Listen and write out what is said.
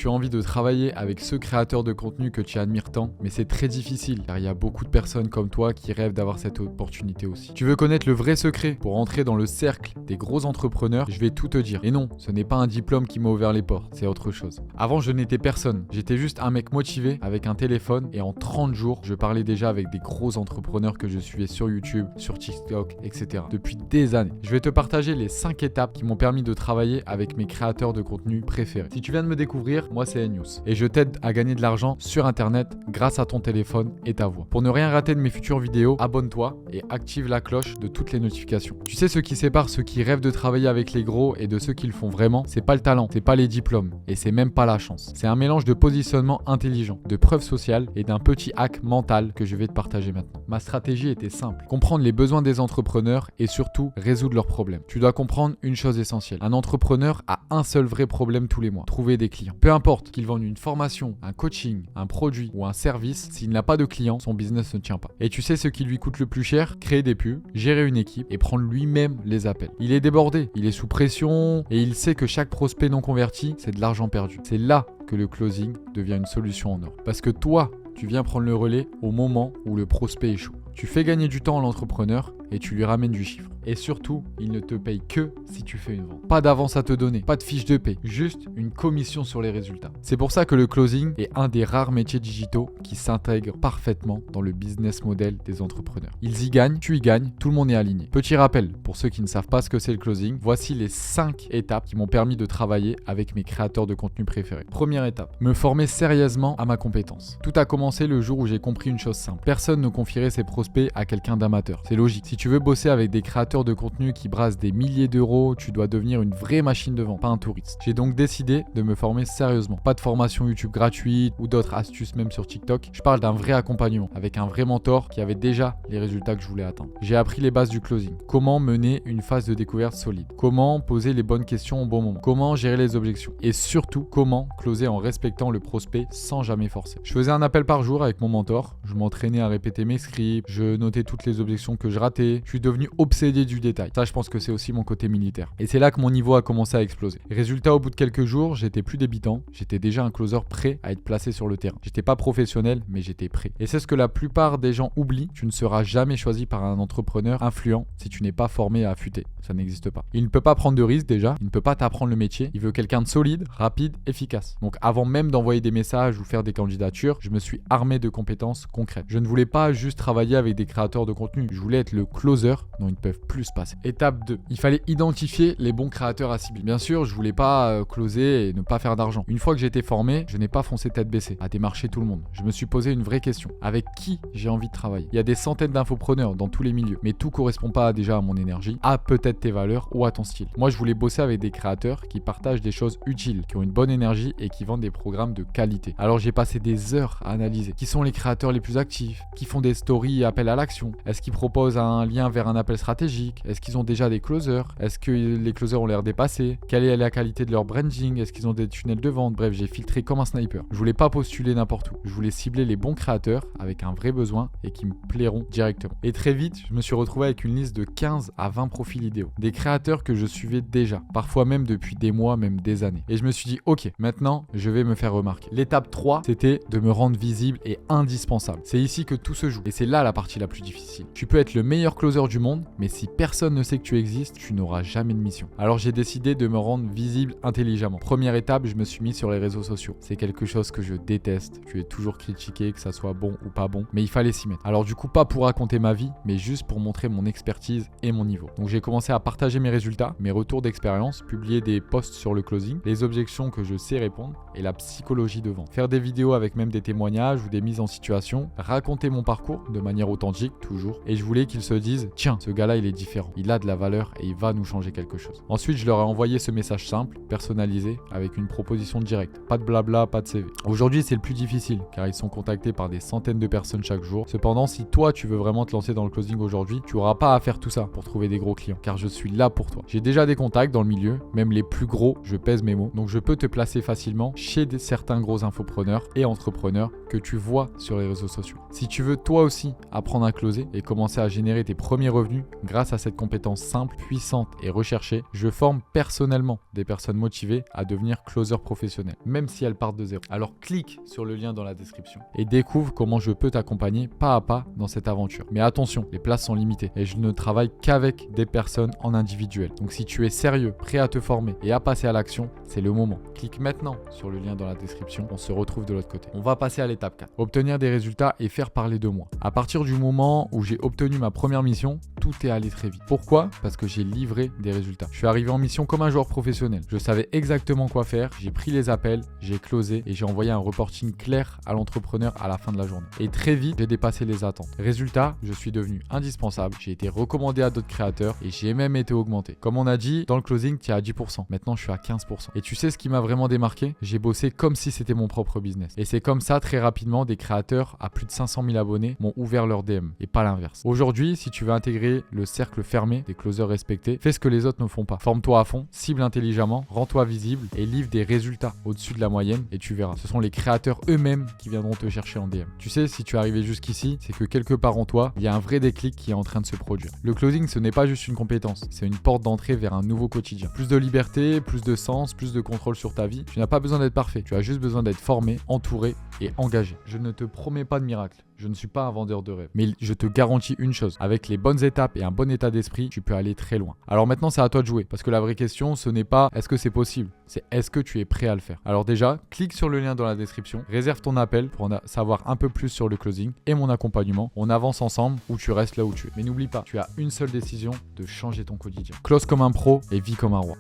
tu as envie de travailler avec ce créateur de contenu que tu admires tant, mais c'est très difficile car il y a beaucoup de personnes comme toi qui rêvent d'avoir cette opportunité aussi. Tu veux connaître le vrai secret pour entrer dans le cercle des gros entrepreneurs? Je vais tout te dire. Et non, ce n'est pas un diplôme qui m'a ouvert les portes, c'est autre chose. Avant, je n'étais personne. J'étais juste un mec motivé avec un téléphone et en 30 jours, je parlais déjà avec des gros entrepreneurs que je suivais sur YouTube, sur TikTok, etc. depuis des années. Je vais te partager les 5 étapes qui m'ont permis de travailler avec mes créateurs de contenu préférés. Si tu viens de me découvrir, moi c'est News et je t'aide à gagner de l'argent sur internet grâce à ton téléphone et ta voix. Pour ne rien rater de mes futures vidéos, abonne-toi et active la cloche de toutes les notifications. Tu sais ce qui sépare ceux qui rêvent de travailler avec les gros et de ceux qui le font vraiment? C'est pas le talent, c'est pas les diplômes et c'est même pas la chance. C'est un mélange de positionnement intelligent, de preuves sociales et d'un petit hack mental que je vais te partager maintenant. Ma stratégie était simple: comprendre les besoins des entrepreneurs et surtout résoudre leurs problèmes. Tu dois comprendre une chose essentielle. Un entrepreneur a un seul vrai problème tous les mois: trouver des clients. Peu importe qu'il vende une formation, un coaching, un produit ou un service, s'il n'a pas de clients, son business ne tient pas. Et tu sais ce qui lui coûte le plus cher? Créer des pubs, gérer une équipe et prendre lui-même les appels. Il est débordé, il est sous pression et il sait que chaque prospect non converti, c'est de l'argent perdu. C'est là que le closing devient une solution en or. Parce que toi, tu viens prendre le relais au moment où le prospect échoue. Tu fais gagner du temps à l'entrepreneur et tu lui ramènes du chiffre. Et surtout, il ne te paye que si tu fais une vente. Pas d'avance à te donner, pas de fiche de paie, juste une commission sur les résultats. C'est pour ça que le closing est un des rares métiers digitaux qui s'intègre parfaitement dans le business model des entrepreneurs. Ils y gagnent, tu y gagnes, tout le monde est aligné. Petit rappel, pour ceux qui ne savent pas ce que c'est le closing, voici les 5 étapes qui m'ont permis de travailler avec mes créateurs de contenu préférés. Première étape, me former sérieusement à ma compétence. Tout a commencé le jour où j'ai compris une chose simple: personne ne confierait ses prospects à quelqu'un d'amateur. C'est logique. Si tu veux bosser avec des créateurs de contenu qui brassent des milliers d'euros, tu dois devenir une vraie machine de vente, pas un touriste. J'ai donc décidé de me former sérieusement. Pas de formation YouTube gratuite ou d'autres astuces même sur TikTok. Je parle d'un vrai accompagnement avec un vrai mentor qui avait déjà les résultats que je voulais atteindre. J'ai appris les bases du closing. Comment mener une phase de découverte solide. Comment poser les bonnes questions au bon moment. Comment gérer les objections. Et surtout, comment closer en respectant le prospect sans jamais forcer. Je faisais un appel par jour avec mon mentor. Je m'entraînais à répéter mes scripts. Je notais toutes les objections que je ratais. Je suis devenu obsédé du détail. Ça, je pense que c'est aussi mon côté militaire. Et c'est là que mon niveau a commencé à exploser. Résultat, au bout de quelques jours, j'étais plus débutant. J'étais déjà un closer prêt à être placé sur le terrain. J'étais pas professionnel, mais j'étais prêt. Et c'est ce que la plupart des gens oublient. Tu ne seras jamais choisi par un entrepreneur influent si tu n'es pas formé à affûter. Ça n'existe pas. Il ne peut pas prendre de risques déjà. Il ne peut pas t'apprendre le métier. Il veut quelqu'un de solide, rapide, efficace. Donc avant même d'envoyer des messages ou faire des candidatures, je me suis armé de compétences concrètes. Je ne voulais pas juste travailler avec des créateurs de contenu. Je voulais être le closer dont ils ne peuvent plus se passer. Étape 2. Il fallait identifier les bons créateurs à cibler. Bien sûr, je voulais pas closer et ne pas faire d'argent. Une fois que j'étais formé, je n'ai pas foncé tête baissée à démarcher tout le monde. Je me suis posé une vraie question: avec qui j'ai envie de travailler? Il y a des centaines d'infopreneurs dans tous les milieux, mais tout correspond pas déjà à mon énergie, à peut-être tes valeurs ou à ton style. Moi, je voulais bosser avec des créateurs qui partagent des choses utiles, qui ont une bonne énergie et qui vendent des programmes de qualité. Alors j'ai passé des heures à analyser qui sont les créateurs les plus actifs, qui font des stories et appels à l'action. Est-ce qu'ils proposent un lien vers un appel stratégique? Est-ce qu'ils ont déjà des closers? Est-ce que les closers ont l'air dépassés? Quelle est la qualité de leur branding? Est-ce qu'ils ont des tunnels de vente? Bref, j'ai filtré comme un sniper. Je voulais pas postuler n'importe où. Je voulais cibler les bons créateurs avec un vrai besoin et qui me plairont directement. Et très vite, je me suis retrouvé avec une liste de 15 à 20 profils idéaux. Des créateurs que je suivais déjà, parfois même depuis des mois, même des années. Et je me suis dit, ok, maintenant, je vais me faire remarquer. L'étape 3, c'était de me rendre visible et indispensable. C'est ici que tout se joue. Et c'est là la partie la plus difficile. Tu peux être le meilleur closer du monde, mais si personne ne sait que tu existes, tu n'auras jamais de mission. Alors j'ai décidé de me rendre visible intelligemment. Première étape, je me suis mis sur les réseaux sociaux. C'est quelque chose que je déteste. Tu es toujours critiqué, que ça soit bon ou pas bon, mais il fallait s'y mettre. Alors du coup, pas pour raconter ma vie, mais juste pour montrer mon expertise et mon niveau. Donc j'ai commencé à partager mes résultats, mes retours d'expérience, publier des posts sur le closing, les objections que je sais répondre et la psychologie de vente. Faire des vidéos avec même des témoignages ou des mises en situation, raconter mon parcours de manière authentique toujours. Et je voulais qu'ils se disent, tiens, ce gars-là, il est différent. Il a de la valeur et il va nous changer quelque chose. Ensuite, je leur ai envoyé ce message simple, personnalisé, avec une proposition directe. Pas de blabla, pas de CV. Aujourd'hui, c'est le plus difficile, car ils sont contactés par des centaines de personnes chaque jour. Cependant, si toi, tu veux vraiment te lancer dans le closing aujourd'hui, tu n'auras pas à faire tout ça pour trouver des gros clients, car je suis là pour toi. J'ai déjà des contacts dans le milieu, même les plus gros, je pèse mes mots. Donc je peux te placer facilement chez certains gros infopreneurs et entrepreneurs que tu vois sur les réseaux sociaux. Si tu veux toi aussi apprendre à closer et commencer à générer tes premiers revenus grâce à cette compétence simple, puissante et recherchée, je forme personnellement des personnes motivées à devenir closers professionnels, même si elles partent de zéro. Alors clique sur le lien dans la description et découvre comment je peux t'accompagner pas à pas dans cette aventure. Mais attention, les places sont limitées et je ne travaille qu'avec des personnes en individuel. Donc si tu es sérieux, prêt à te former et à passer à l'action, c'est le moment. Clique maintenant sur le lien dans la description, on se retrouve de l'autre côté. On va passer à l'étape 4. Obtenir des résultats et faire parler de moi. À partir du moment où j'ai obtenu ma première mission, tout est allé très vite. Pourquoi ? Parce que j'ai livré des résultats. Je suis arrivé en mission comme un joueur professionnel. Je savais exactement quoi faire, j'ai pris les appels, j'ai closé et j'ai envoyé un reporting clair à l'entrepreneur à la fin de la journée. Et très vite, j'ai dépassé les attentes. Résultat, je suis devenu indispensable, j'ai été recommandé à d'autres créateurs et j'ai même été augmenté. Comme on a dit, dans le closing, tu es à 10%. Maintenant, je suis à 15%. Et tu sais ce qui m'a vraiment démarqué ? J'ai bossé comme si c'était mon propre business. Et c'est comme ça, très rapidement, des créateurs à plus de 500 000 abonnés m'ont ouvert leur DM et pas l'inverse. Aujourd'hui, si tu veux intégrer le cercle fermé des closers respectés, fais ce que les autres ne font pas. Forme-toi à fond, cible intelligemment, rends-toi visible et livre des résultats au-dessus de la moyenne et tu verras. Ce sont les créateurs eux-mêmes qui viendront te chercher en DM. Tu sais, si tu es arrivé jusqu'ici, c'est que quelque part en toi, il y a un vrai déclic qui est en train de se produire. Le closing, ce n'est pas juste une compétence, c'est une porte d'entrée vers un nouveau quotidien. Plus de liberté, plus de sens, plus de contrôle sur ta vie. Tu n'as pas besoin d'être parfait, tu as juste besoin d'être formé, entouré et engagé. Je ne te promets pas de miracle. Je ne suis pas un vendeur de rêve, mais je te garantis une chose, avec les bonnes étapes et un bon état d'esprit, tu peux aller très loin. Alors maintenant, c'est à toi de jouer, parce que la vraie question, ce n'est pas est-ce que c'est possible, c'est est-ce que tu es prêt à le faire. Alors déjà, clique sur le lien dans la description, réserve ton appel pour en savoir un peu plus sur le closing et mon accompagnement. On avance ensemble ou tu restes là où tu es. Mais n'oublie pas, tu as une seule décision de changer ton quotidien. Close comme un pro et vis comme un roi.